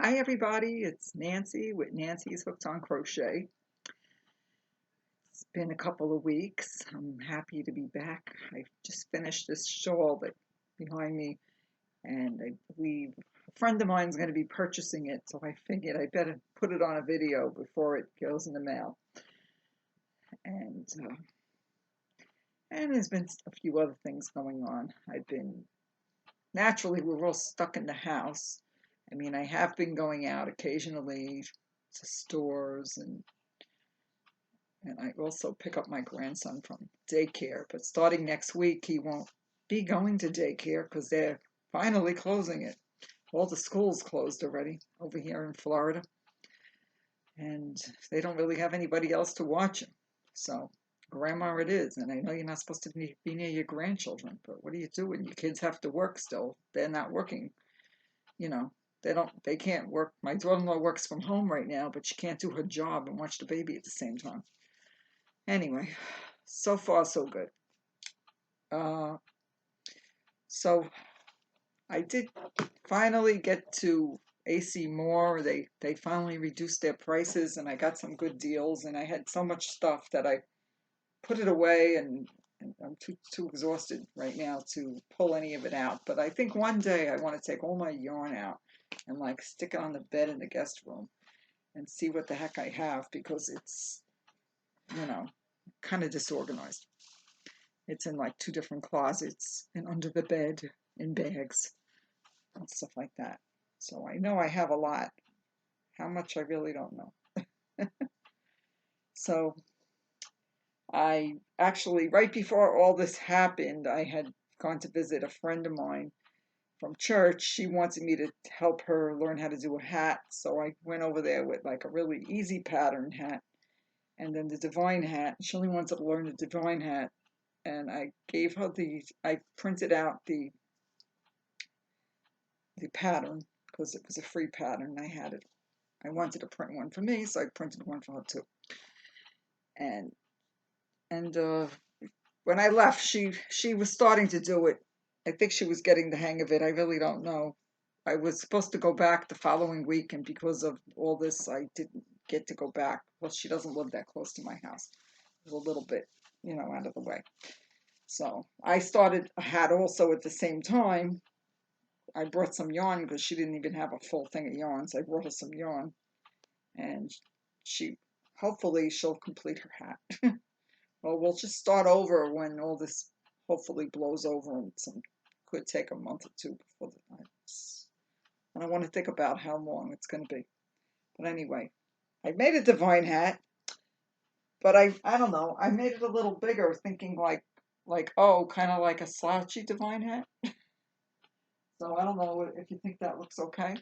Hi everybody, it's Nancy with Nancy's Hooked on Crochet. It's been a couple of weeks. I'm happy to be back. I just finished this shawl that behind me, and I believe a friend of mine is going to be purchasing it, so I figured I better put it on a video before it goes in the mail. And and there's been a few other things going on. Naturally, we're all stuck in the house. I mean, I have been going out occasionally to stores and I also pick up my grandson from daycare. But starting next week, he won't be going to daycare because they're finally closing it. All the schools closed already over here in Florida, and they don't really have anybody else to watch him. So, grandma it is. And I know you're not supposed to be near your grandchildren, but what do you do when your kids have to work still? They're not working, you know. They can't work. My daughter-in-law works from home right now, but she can't do her job and watch the baby at the same time. Anyway, so far so good. Uh, so I did finally get to AC Moore. They finally reduced their prices, and I got some good deals. And I had so much stuff that I put it away, and I'm too exhausted right now to pull any of it out. But I think one day I want to take all my yarn out and like stick it on the bed in the guest room and see what the heck I have because it's, you know, kind of disorganized. It's in like two different closets and under the bed in bags and stuff like that. So I know I have a lot. How much I really don't know. So I actually, right before all this happened, I had gone to visit a friend of mine from church. She wanted me to help her learn how to do a hat. So I went over there with like a really easy pattern hat and then the divine hat. She only wanted to learn the divine hat. And I gave her I printed out the pattern because it was a free pattern. I had it. I wanted to print one for me, so I printed one for her too. And and when I left, she was starting to do it. I think she was getting the hang of it. I really don't know. I was supposed to go back the following week, and because of all this, I didn't get to go back. Well, she doesn't live that close to my house. It was a little bit, out of the way. So I started a hat also at the same time. I brought some yarn because she didn't even have a full thing of yarn, so I brought her some yarn, and she hopefully she'll complete her hat. Well, we'll just start over when all this hopefully blows over, and some could take a month or two before the time. And I want to think about how long it's going to be. But anyway, I made a divine hat, but I don't know. I made it a little bigger, thinking like oh, kind of like a slouchy divine hat. So I don't know if you think that looks okay.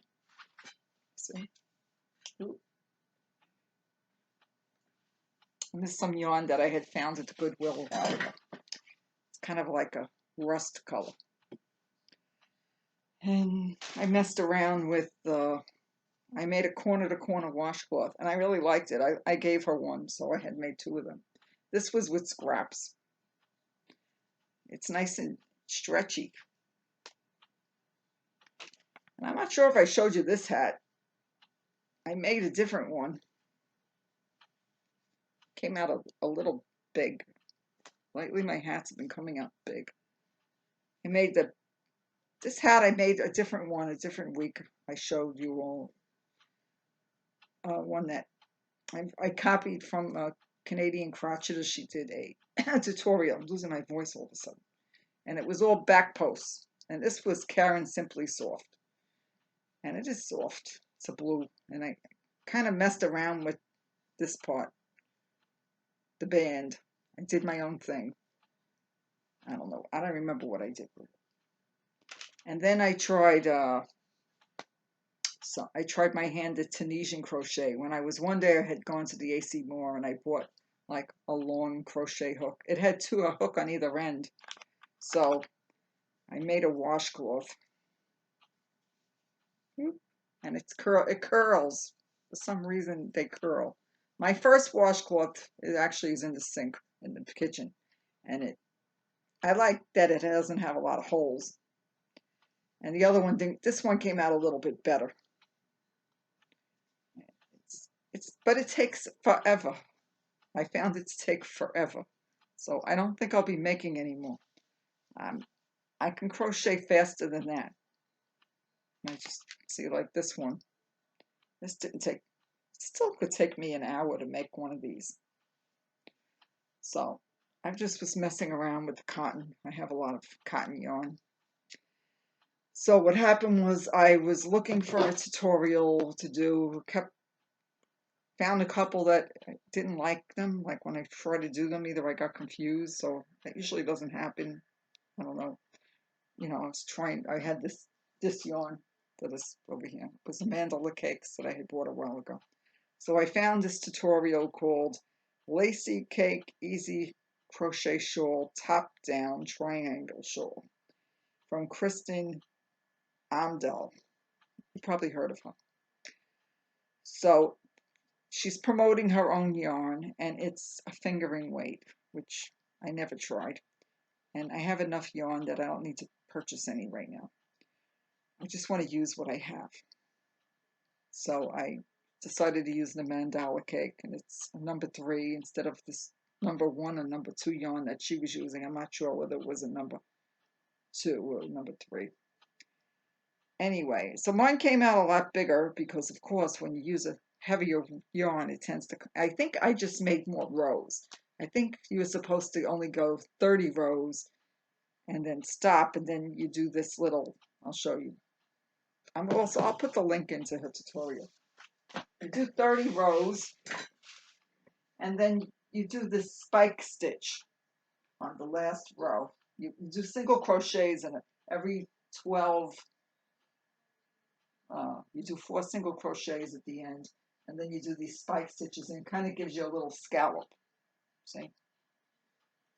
See. Ooh. And this is some yarn that I had found at the Goodwill a while ago. It's kind of like a rust color. And I messed around with I made a corner to corner washcloth and I really liked it. I gave her one, so I had made two of them. This was with scraps. It's nice and stretchy. And I'm not sure if I showed you this hat. I made a different one. Came out a little big. Lately my hats have been coming out big. I made this hat, I made a different one, a different week. I showed you all one that I copied from a Canadian crochetist. She did a tutorial. I'm losing my voice all of a sudden. And it was all back posts. And this was Karen Simply Soft. And it is soft. It's a blue. And I kind of messed around with this part, the band. I did my own thing. I don't know. I don't remember what I did with it. And then I tried my hand at Tunisian crochet. When I was one day I had gone to the AC Moore and I bought like a long crochet hook. It had a hook on either end. So I made a washcloth. And it curls. For some reason they curl. My first washcloth actually is in the sink in the kitchen. And I like that it doesn't have a lot of holes. And the other one, this one came out a little bit better. but it takes forever. I found it to take forever. So I don't think I'll be making any more. I can crochet faster than that. I just see like this one. This didn't take, still could take me an hour to make one of these. So I just was messing around with the cotton. I have a lot of cotton yarn. So what happened was I was looking for a tutorial to do, found a couple that I didn't like them. Like when I tried to do them, either I got confused, so that usually doesn't happen. I don't know. You know, I had this yarn that is over here. It was a mandala cakes that I had bought a while ago. So I found this tutorial called Lacy Cake Easy Crochet Shawl Top Down Triangle Shawl from Kristen Amdel. You probably heard of her. So she's promoting her own yarn, and it's a fingering weight, which I never tried. And I have enough yarn that I don't need to purchase any right now. I just want to use what I have. So I decided to use the mandala cake, and it's a number 3 instead of this number 1 and number 2 yarn that she was using. I'm not sure whether it was a number 2 or number 3. Anyway, so mine came out a lot bigger because, of course, when you use a heavier yarn, it tends to, I think I just made more rows. I think you were supposed to only go 30 rows and then stop, and then you do this little, I'll show you. I'll put the link into her tutorial. You do 30 rows, and then you do this spike stitch on the last row. You do single crochets in it every 12. You do 4 single crochets at the end, and then you do these spike stitches, and it kind of gives you a little scallop. See?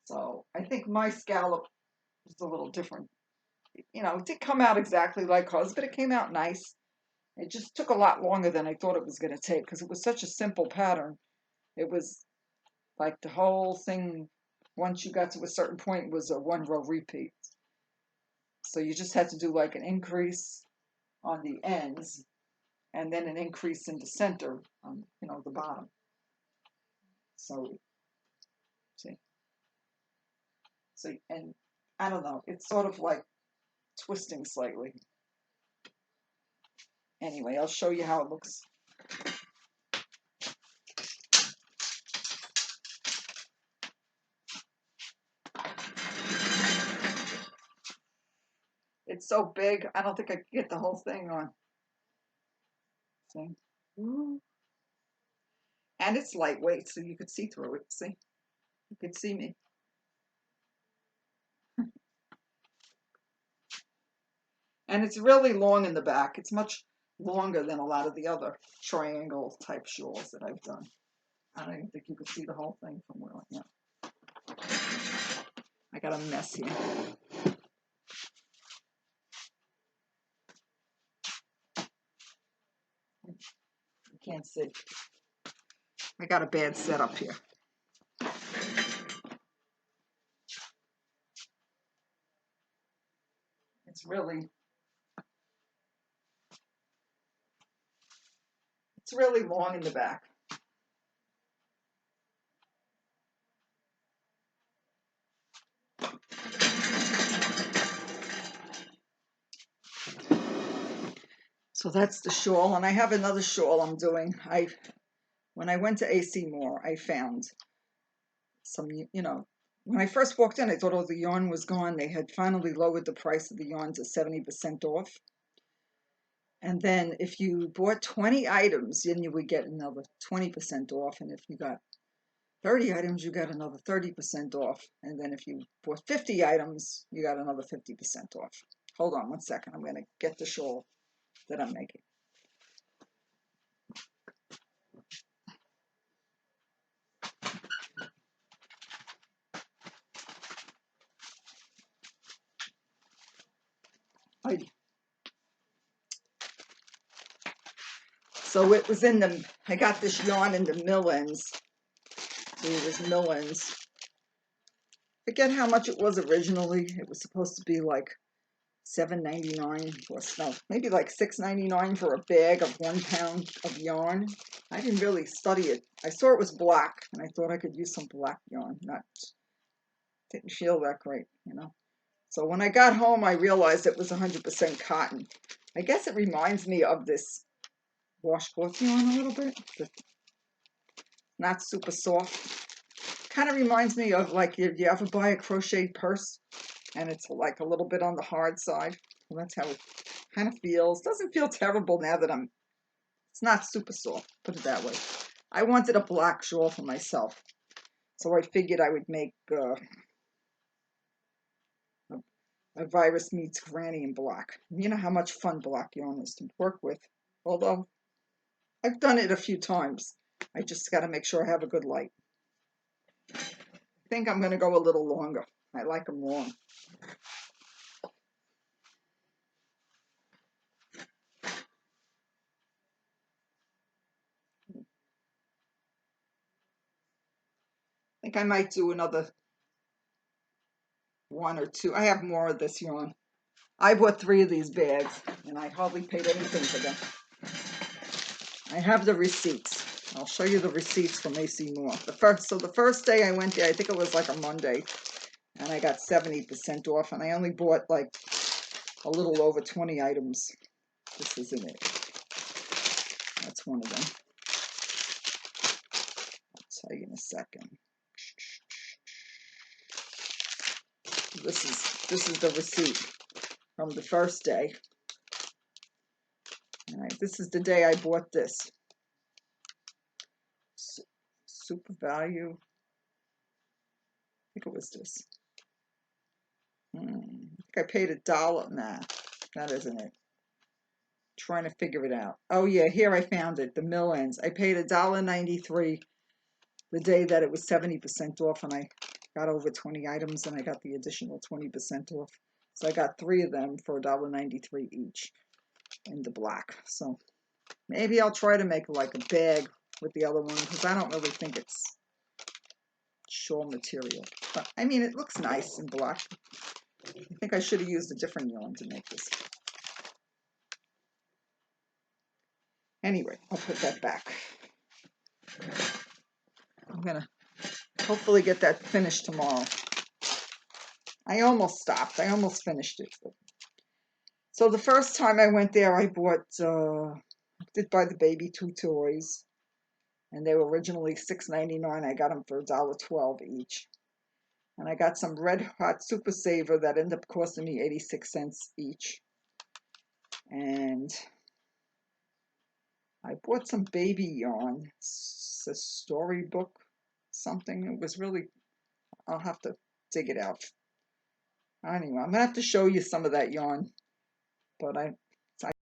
So I think my scallop is a little different. You know, it did come out exactly like hers, but it came out nice. It just took a lot longer than I thought it was going to take because it was such a simple pattern. It was like the whole thing, once you got to a certain point, was a 1-row repeat. So you just had to do like an increase on the ends and then an increase in the center on, you know, the bottom. So, see. So, and I don't know, it's sort of like twisting slightly. Anyway, I'll show you how it looks. It's so big, I don't think I could get the whole thing on. See? And it's lightweight, so you could see through it. See? You could see me. And it's really long in the back. It's much longer than a lot of the other triangle type shawls that I've done. I don't even think you could see the whole thing from where I am. I got a mess here. You can't see. I got a bad setup here. It's really long in the back. So that's the shawl, and I have another shawl I'm doing. When I went to AC Moore, I found some, you know, when I first walked in, I thought all the yarn was gone. They had finally lowered the price of the yarn to 70% off. And then if you bought 20 items, then you would get another 20% off. And if you got 30 items, you got another 30% off. And then if you bought 50 items, you got another 50% off. Hold on 1 second. I'm going to get the shawl that I'm making. So it was I got this yarn in the Millens. It was Millens. Forget how much it was originally. It was supposed to be like $7.99 or no, maybe like $6.99 for a bag of 1 pound of yarn. I didn't really study it. I saw it was black, and I thought I could use some black yarn. Didn't feel that great, you know. So when I got home, I realized it was 100% cotton. I guess it reminds me of this washcloth yarn a little bit. Not super soft. Kind of reminds me of, like, you ever buy a crocheted purse and it's like a little bit on the hard side. Well, that's how it kind of feels. Doesn't feel terrible now that it's not super soft, put it that way. I wanted a black shawl for myself, so I figured I would make a Virus Meets Granny in black. You know how much fun black yarn is to work with, although I've done it a few times. I just got to make sure I have a good light. I think I'm going to go a little longer. I like them long. I think I might do another 1 or 2. I have more of this yarn. I bought 3 of these bags, and I hardly paid anything for them. I have the receipts. I'll show you the receipts from AC Moore. The first day I went there, I think it was like a Monday, and I got 70% off, and I only bought like a little over 20 items. This isn't it. That's one of them. I'll tell you in a second. This is the receipt from the first day. All right, this is the day I bought this. Super value. I think it was this. I think I paid $1. Nah, that isn't it. Trying to figure it out. Oh yeah, here I found it. The mill ends. I paid $1.93 the day that it was 70% off, and I got over 20 items, and I got the additional 20% off. So I got 3 of them for $1.93 each in the black. So maybe I'll try to make like a bag with the other one, because I don't really think it's shawl material. But I mean, it looks nice in black. I think I should have used a different yarn to make this. Anyway, I'll put that back. I'm gonna hopefully get that finished tomorrow. I almost stopped. I almost finished it. So the first time I went there, I bought, I did buy the baby 2 toys, and they were originally $6.99. I got them for $1.12 each. And I got some Red Hot Super Saver that ended up costing me 86 cents each. And I bought some baby yarn. It's a storybook something. It was really, I'll have to dig it out. Anyway, I'm going to have to show you some of that yarn. But I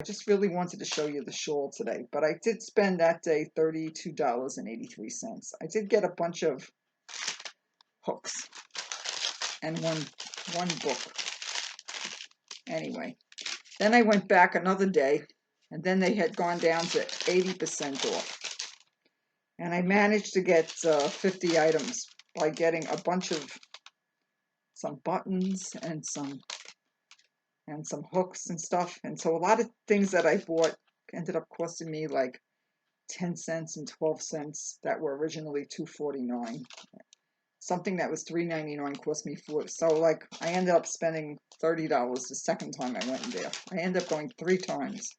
just really wanted to show you the shawl today. But I did spend that day $32.83. I did get a bunch of hooks and one book. Anyway, then I went back another day, and then they had gone down to 80% off. And I managed to get 50 items by getting a bunch of some buttons and some hooks and stuff. And so a lot of things that I bought ended up costing me like 10 cents and 12 cents that were originally $2.49. Something that was $3.99 cost me $4. So like I ended up spending $30 the second time I went in there. I ended up going 4 times.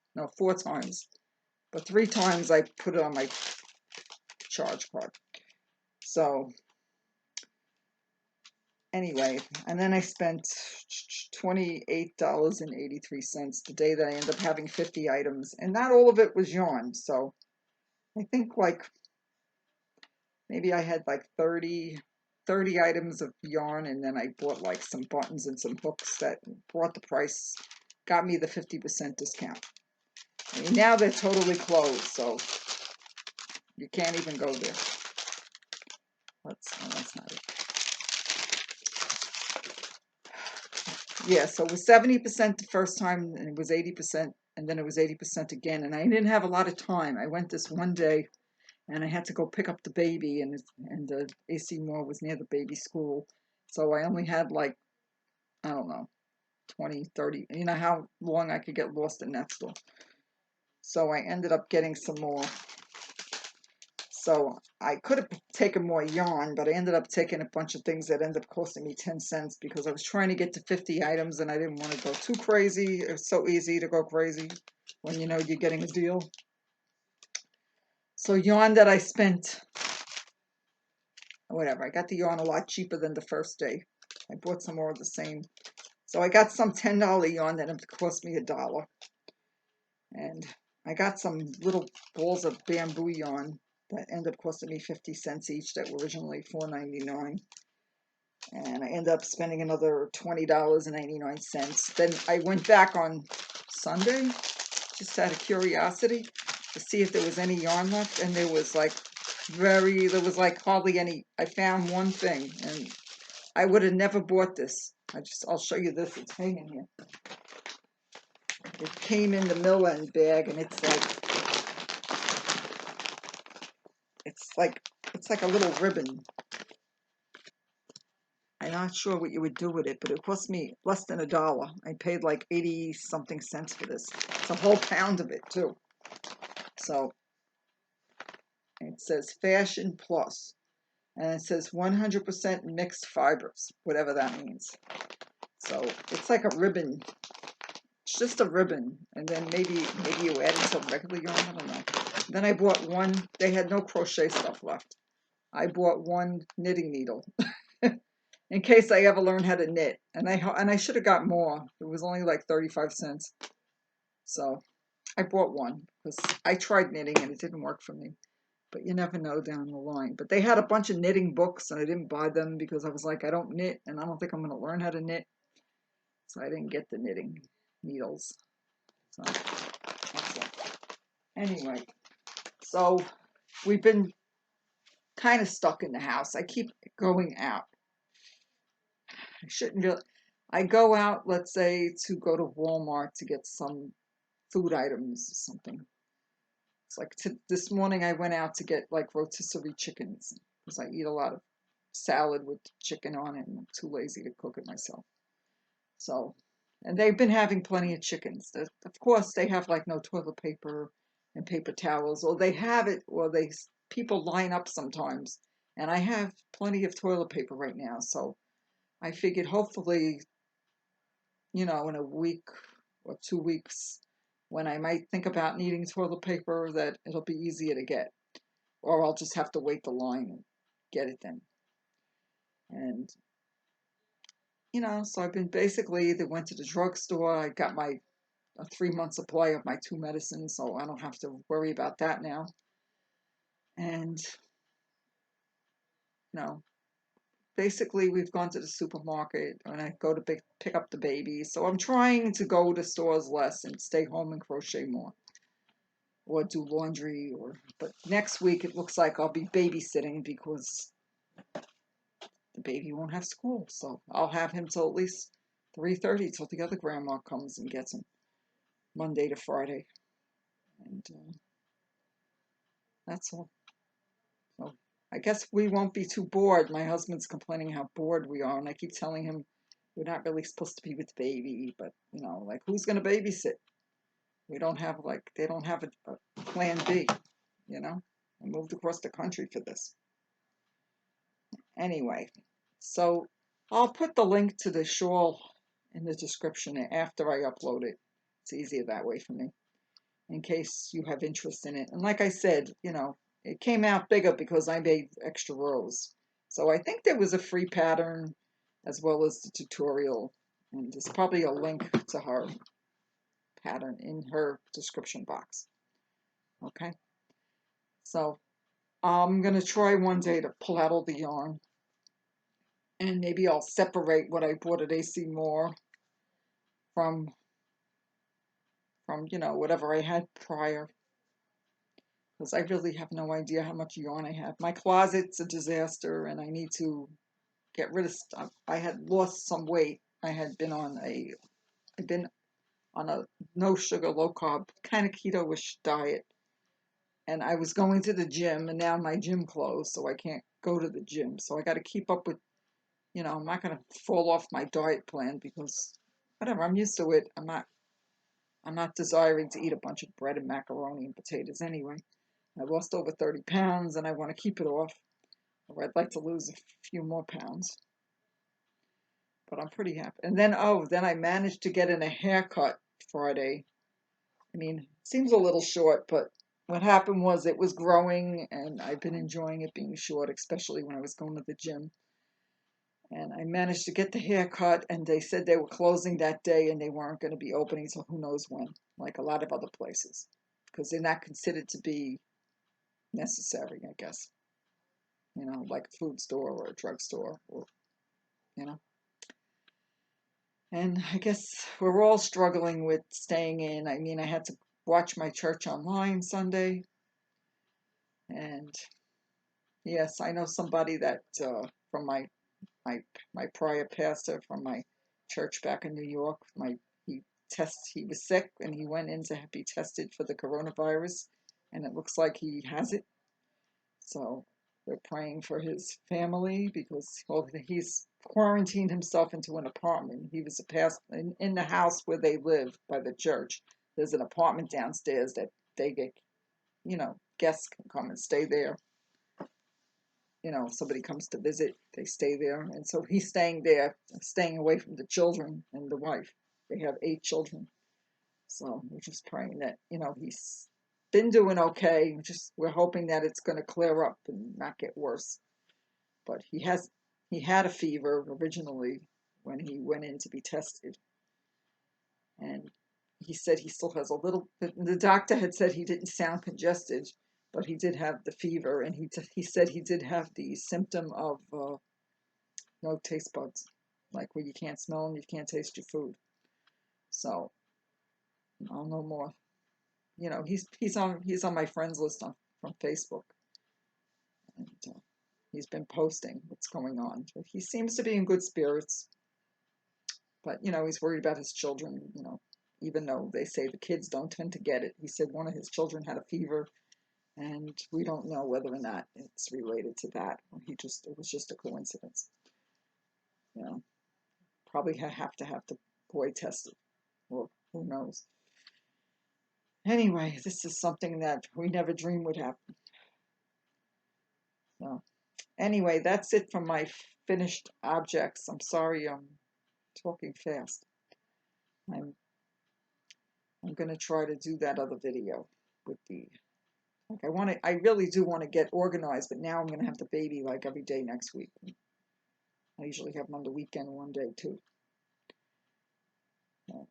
But 3 times I put it on my charge card. So anyway, and then I spent $28.83 the day that I ended up having 50 items, and not all of it was yarn. So I think like maybe I had like 30 items of yarn, and then I bought like some buttons and some hooks that brought the price, got me the 50% discount. I mean, now they're totally closed, so you can't even go there. That's not it. Yeah, so it was 70% the first time, and it was 80%, and then it was 80% again. And I didn't have a lot of time. I went this one day, and I had to go pick up the baby, and the AC Moore was near the baby school. So I only had like, I don't know, 20, 30. You know how long I could get lost in that store. So I ended up getting some more. So I could have taken more yarn, but I ended up taking a bunch of things that ended up costing me 10 cents because I was trying to get to 50 items and I didn't want to go too crazy. It's so easy to go crazy when you know you're getting a deal. So yarn that I spent, whatever, I got the yarn a lot cheaper than the first day. I bought some more of the same. So I got some $10 yarn that cost me $1. And I got some little balls of bamboo yarn that ended up costing me 50 cents each that were originally $4.99. And I ended up spending another $20.99. Then I went back on Sunday, just out of curiosity, to see if there was any yarn left, and there was like hardly any. I found one thing, and I would have never bought this. I'll show you this. It's hanging here. It came in the mill end bag, and it's like a little ribbon. I'm not sure what you would do with it, but it cost me less than $1. I paid like 80 something cents for this. It's a whole pound of it too. So it says Fashion Plus, and it says 100% mixed fibers, whatever that means. So it's like a ribbon. It's just a ribbon, and then maybe you add some regular yarn. I don't know. Then I bought one. They had no crochet stuff left. I bought one knitting needle in case I ever learn how to knit. And I should have got more. It was only like 35 cents. So I bought one because I tried knitting and it didn't work for me. But you never know down the line. But they had a bunch of knitting books and I didn't buy them because I was like, I don't knit and I don't think I'm going to learn how to knit. So I didn't get the knitting needles. So that's it. Anyway, so we've been kind of stuck in the house. I keep going out. I shouldn't really. I go out, let's say, to go to Walmart to get some food items or something. It's like this morning I went out to get like rotisserie chickens because I eat a lot of salad with chicken on it and I'm too lazy to cook it myself. So, and they've been having plenty of chickens. Of course, they have like no toilet paper and paper towels, or they have it, or people line up sometimes. And I have plenty of toilet paper right now, so I figured hopefully, in a week or 2 weeks, when I might think about needing toilet paper, that it'll be easier to get, or I'll just have to wait the line and get it then. And so I've been basically either went to the drugstore. I got a 3-month supply of my 2 medicines, so I don't have to worry about that now. And basically we've gone to the supermarket and I go to pick up the baby. So I'm trying to go to stores less and stay home and crochet more, or do laundry. But next week it looks like I'll be babysitting because the baby won't have school, so I'll have him till at least 3:30 till the other grandma comes and gets him, Monday to Friday. And that's all. So I guess we won't be too bored. My husband's complaining how bored we are, and I keep telling him we're not really supposed to be with the baby, but like who's going to babysit? They don't have a plan B, I moved across the country for this. Anyway, so I'll put the link to the shawl in the description after I upload it. It's easier that way for me, in case you have interest in it. And like I said, it came out bigger because I made extra rows. So I think there was a free pattern as well as the tutorial. And there's probably a link to her pattern in her description box. Okay. So I'm going to try one day to pull out all the yarn. And maybe I'll separate what I bought at AC Moore from whatever I had prior. Because I really have no idea how much yarn I have. My closet's a disaster and I need to get rid of stuff. I had lost some weight. I've been on a no sugar, low carb, kind of keto-ish diet. And I was going to the gym and now my gym closed, so I can't go to the gym. So I got to keep up with, I'm not going to fall off my diet plan because whatever. I'm used to it. I'm not desiring to eat a bunch of bread and macaroni and potatoes anyway. I lost over 30 pounds and I want to keep it off. Or I'd like to lose a few more pounds, but I'm pretty happy. And then, oh, then I managed to get in a haircut Friday. I mean, it seems a little short, but what happened was it was growing and I've been enjoying it being short, especially when I was going to the gym. And I managed to get the haircut, and they said they were closing that day and they weren't going to be opening till who knows when, like a lot of other places, because they're not considered to be necessary, I guess. Like a food store or a drugstore, or you know. And I guess we're all struggling with staying in. I mean, I had to watch my church online Sunday, and yes, I know somebody that from my my prior pastor from my church back in New York. He was sick and he went in to be tested for the coronavirus, and it looks like he has it. So we're praying for his family because he's quarantined himself into an apartment. He was a past in the house where they live by the church. There's an apartment downstairs that they get, guests can come and stay there. If somebody comes to visit, they stay there. And so he's staying there, staying away from the children and the wife. They have 8 children. So we're just praying that, he's been doing okay. We're hoping that it's going to clear up and not get worse. But he had a fever originally when he went in to be tested. And he said he still has a little, the doctor had said he didn't sound congested, but he did have the fever, and he said he did have the symptom of no taste buds, like where you can't smell and you can't taste your food. So I'll know more. He's on my friends list from Facebook, and he's been posting what's going on. But he seems to be in good spirits, but he's worried about his children. Even though they say the kids don't tend to get it, he said one of his children had a fever, and we don't know whether or not it's related to that, or it was just a coincidence. Probably have to have the boy tested, or who knows. Anyway, this is something that we never dreamed would happen. So anyway, that's it from my finished objects. I'm sorry I'm talking fast. I'm I'm gonna try to do that other video with the I really do want to get organized, but now I'm gonna have the baby like every day next week. I usually have them on the weekend one day too. But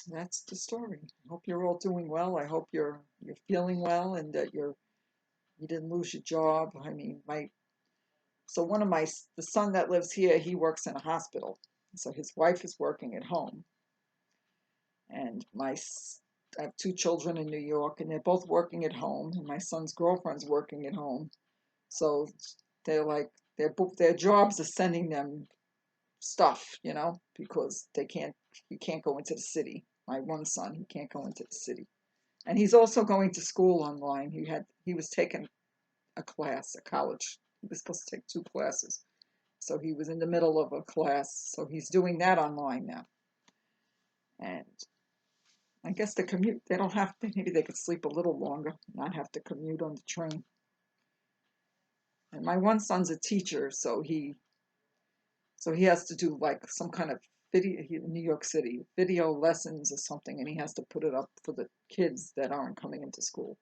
that's the story. I hope you're all doing well. I hope you're feeling well and that you didn't lose your job. I mean, the son that lives here, he works in a hospital. So his wife is working at home. And I have 2 children in New York, and they're both working at home. And my son's girlfriend's working at home. So they're like, their jobs are sending them stuff, because he can't go into the city. My one son, he can't go into the city. And he's also going to school online. He was taking a college. He was supposed to take 2 classes. So he was in the middle of a class. So he's doing that online now. And I guess the commute, they don't have to, maybe they could sleep a little longer, not have to commute on the train. And my one son's a teacher, so he has to do like some kind of video in New York City, video lessons or something, and he has to put it up for the kids that aren't coming into school.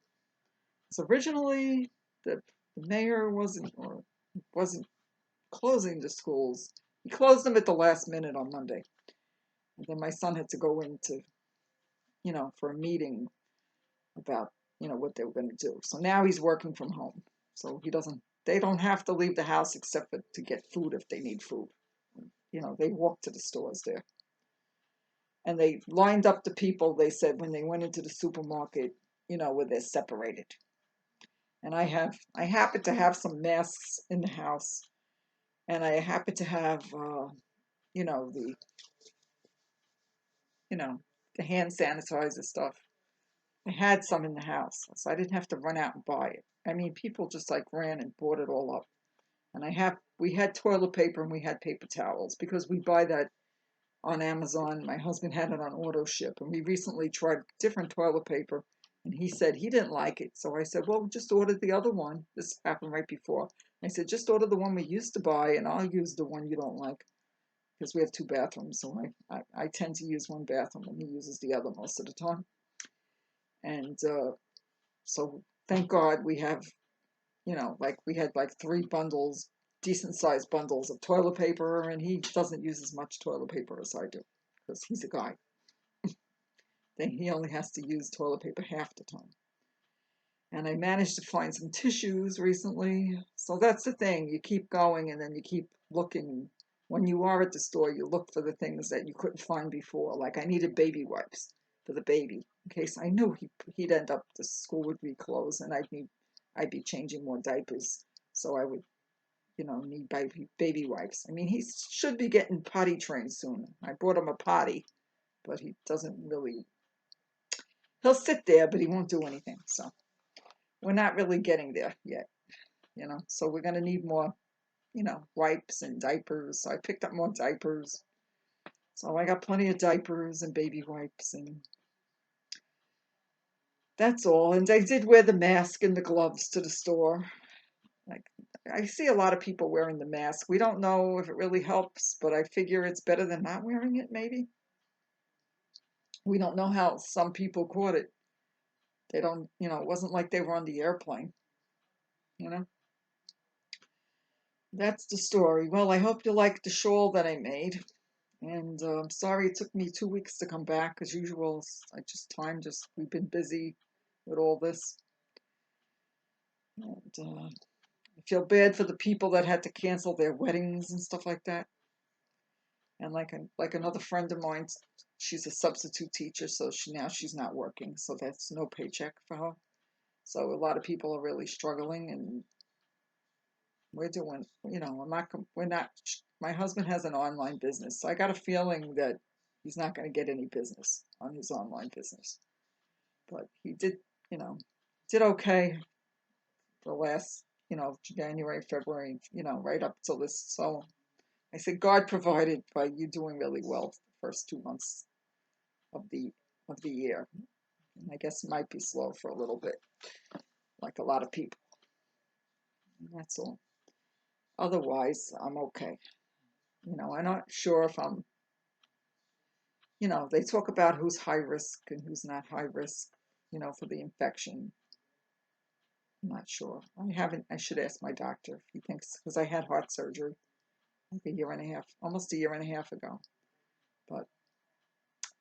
So originally, the mayor wasn't closing the schools. He closed them at the last minute on Monday. And then my son had to go into, for a meeting about, what they were going to do. So now he's working from home. So they don't have to leave the house except to get food if they need food. They walk to the stores there. And they lined up the people, they said, when they went into the supermarket, where they're separated. And I happen to have some masks in the house. And I happen to have, the the hand sanitizer stuff. I had some in the house, so I didn't have to run out and buy it. I mean, people just like ran and bought it all up. And we had toilet paper and we had paper towels because we buy that on Amazon. My husband had it on auto ship, and we recently tried different toilet paper, and he said he didn't like it. So I said, well, just order the other one. This happened right before. I said, just order the one we used to buy, and I'll use the one you don't like, because we have 2 bathrooms. So I tend to use one bathroom, and he uses the other most of the time. And so thank God we have, like we had like 3 bundles, decent sized bundles of toilet paper, and he doesn't use as much toilet paper as I do, because he's a guy. Then he only has to use toilet paper half the time. And I managed to find some tissues recently. So that's the thing. You keep going and then you keep looking. When you are at the store, you look for the things that you couldn't find before. Like I needed baby wipes for the baby in case I knew he'd end up, the school would be closed and I'd be changing more diapers. So I would, need baby wipes. I mean, he should be getting potty trained soon. I bought him a potty, but he doesn't really, he'll sit there, but he won't do anything. So we're not really getting there yet, so we're going to need more, wipes and diapers. So I picked up more diapers. So I got plenty of diapers and baby wipes, and that's all. And I did wear the mask and the gloves to the store. Like, I see a lot of people wearing the mask. We don't know if it really helps, but I figure it's better than not wearing it, maybe. We don't know how some people caught it. They don't, it wasn't like they were on the airplane, you know. That's the story. Well, I hope you liked the shawl that I made. And I'm sorry it took me 2 weeks to come back. As usual, we've been busy with all this. And I feel bad for the people that had to cancel their weddings and stuff like that. And like another friend of mine, she's a substitute teacher, so she's not working, so that's no paycheck for her. So a lot of people are really struggling, and we're doing, we're not, my husband has an online business, so I got a feeling that he's not going to get any business on his online business. But he did okay the last, January, February, right up till this. So I said, God provided by you doing really well the first 2 months of the year. And I guess it might be slow for a little bit, like a lot of people. And that's all. Otherwise, I'm okay. I'm not sure if I'm, they talk about who's high risk and who's not high risk, for the infection. I'm not sure. I should ask my doctor if he thinks, because I had heart surgery like almost a year and a half ago. But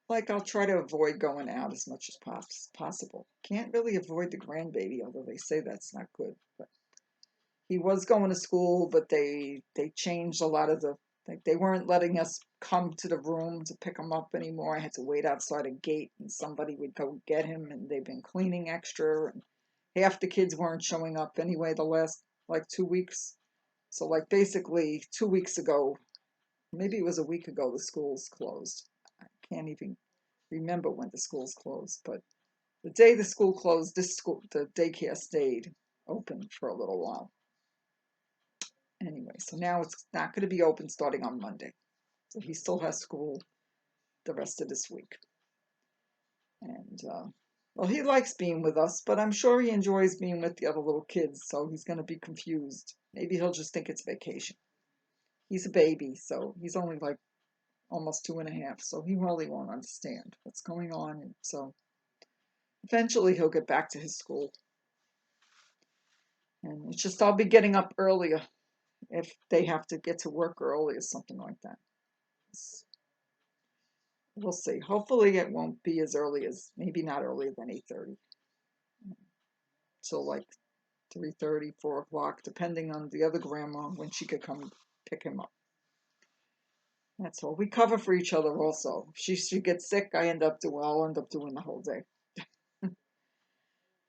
like, I'll try to avoid going out as much as possible. Can't really avoid the grandbaby, although they say that's not good. But he was going to school, but they changed a lot of like, they weren't letting us come to the room to pick him up anymore. I had to wait outside a gate, and somebody would go get him, and they've been cleaning extra, and half the kids weren't showing up anyway the last like 2 weeks. So like basically 2 weeks ago, maybe it was a week ago, the schools closed. I can't even remember when the schools closed, but the day the school closed, the daycare stayed open for a little while. Anyway, so now it's not going to be open starting on Monday. So he still has school the rest of this week. And, well, he likes being with us, but I'm sure he enjoys being with the other little kids, so he's going to be confused. Maybe he'll just think it's vacation. He's a baby, so he's only like almost 2.5, so he really won't understand what's going on. And so eventually he'll get back to his school. And it's just I'll be getting up earlier if they have to get to work early or something like that. We'll see. Hopefully it won't be as early as, maybe not earlier than 8:30. So like 3:30, 4 o'clock, depending on the other grandma when she could come pick him up. That's all. We cover for each other also. If she gets sick, I'll end up doing the whole day.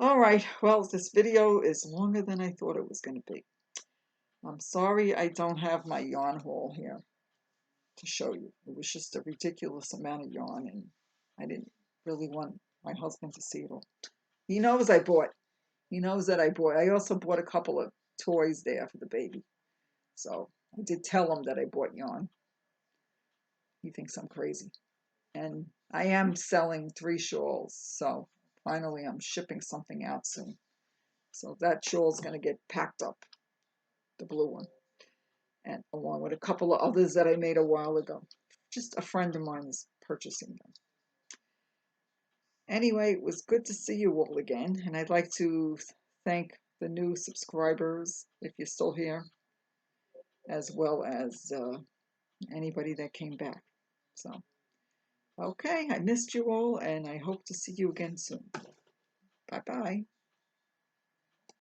All right. Well, this video is longer than I thought it was going to be. I'm sorry I don't have my yarn haul here to show you. It was just a ridiculous amount of yarn, and I didn't really want my husband to see it all. He knows I bought. He knows that I bought. I also bought a couple of toys there for the baby. So I did tell him that I bought yarn. He thinks I'm crazy. And I am selling 3 shawls, so finally I'm shipping something out soon. So that shawl is going to get packed up, the blue one, and along with a couple of others that I made a while ago. Just a friend of mine is purchasing them. Anyway, it was good to see you all again, and I'd like to thank the new subscribers, if you're still here, as well as anybody that came back. So, okay, I missed you all, and I hope to see you again soon. Bye-bye.